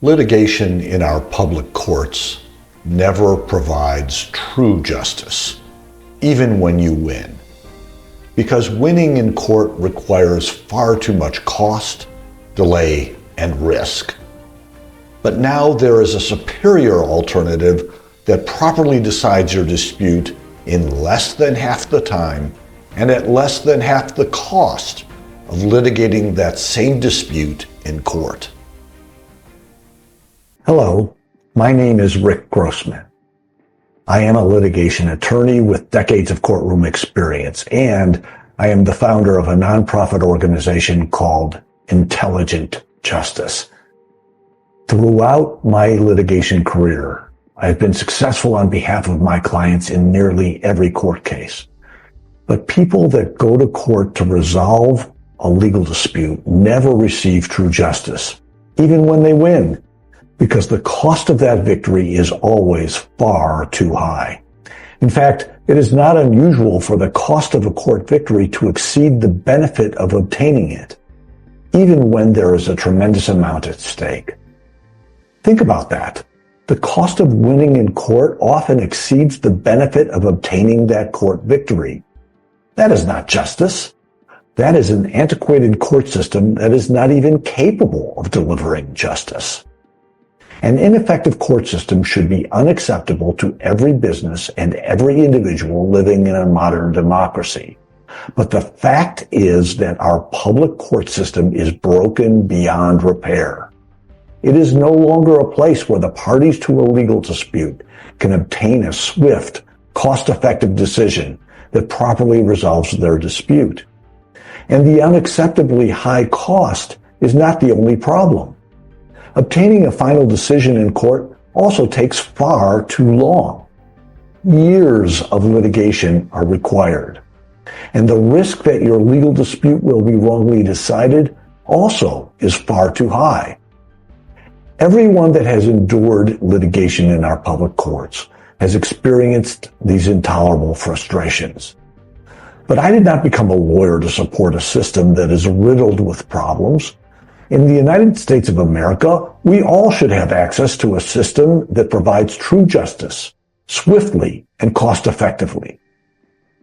Litigation in our public courts never provides true justice, even when you win. Because winning in court requires far too much cost, delay, and risk. But now there is a superior alternative that properly decides your dispute in less than half the time and at less than half the cost of litigating that same dispute in court. Hello, my name is Rick Grossman. I am a litigation attorney with decades of courtroom experience, and I am the founder of a nonprofit organization called Intelligent Justice. Throughout my litigation career, I've been successful on behalf of my clients in nearly every court case. But people that go to court to resolve a legal dispute never receive true justice, even when they win, because the cost of that victory is always far too high. In fact, it is not unusual for the cost of a court victory to exceed the benefit of obtaining it, even when there is a tremendous amount at stake. Think about that. The cost of winning in court often exceeds the benefit of obtaining that court victory. That is not justice. That is an antiquated court system that is not even capable of delivering justice. An ineffective court system should be unacceptable to every business and every individual living in a modern democracy. But the fact is that our public court system is broken beyond repair. It is no longer a place where the parties to a legal dispute can obtain a swift, cost-effective decision that properly resolves their dispute. And the unacceptably high cost is not the only problem. Obtaining a final decision in court also takes far too long. Years of litigation are required. And the risk that your legal dispute will be wrongly decided also is far too high. Everyone that has endured litigation in our public courts has experienced these intolerable frustrations. But I did not become a lawyer to support a system that is riddled with problems. In the United States of America, we all should have access to a system that provides true justice, swiftly and cost-effectively.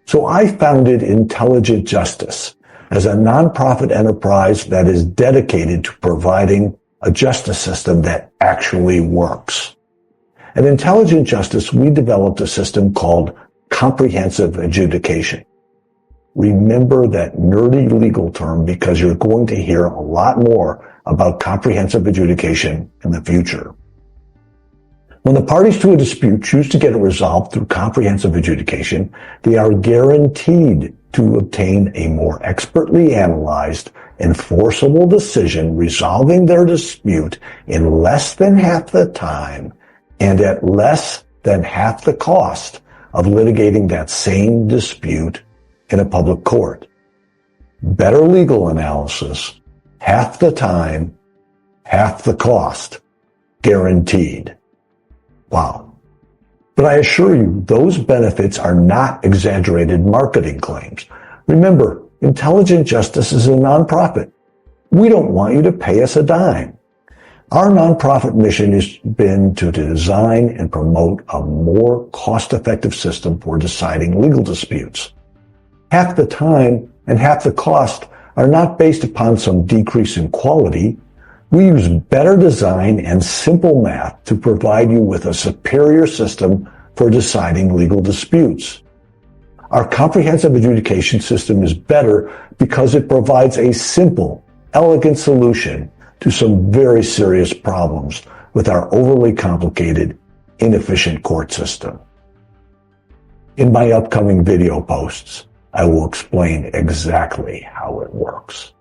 So I founded Intelligent Justice as a nonprofit enterprise that is dedicated to providing a justice system that actually works. At Intelligent Justice, we developed a system called comprehensive adjudication. Remember that nerdy legal term because you're going to hear a lot more about comprehensive adjudication in the future. When the parties to a dispute choose to get it resolved through comprehensive adjudication, they are guaranteed to obtain a more expertly analyzed, enforceable decision resolving their dispute in less than half the time and at less than half the cost of litigating that same dispute in a public court. Better legal analysis, half the time, half the cost, guaranteed. Wow. But I assure you, those benefits are not exaggerated marketing claims. Remember, Intelligent Justice is a nonprofit. We don't want you to pay us a dime. Our nonprofit mission has been to design and promote a more cost-effective system for deciding legal disputes. Half the time and half the cost are not based upon some decrease in quality. We use better design and simple math to provide you with a superior system for deciding legal disputes. Our comprehensive adjudication system is better because it provides a simple, elegant solution to some very serious problems with our overly complicated, inefficient court system. In my upcoming video posts, I will explain exactly how it works.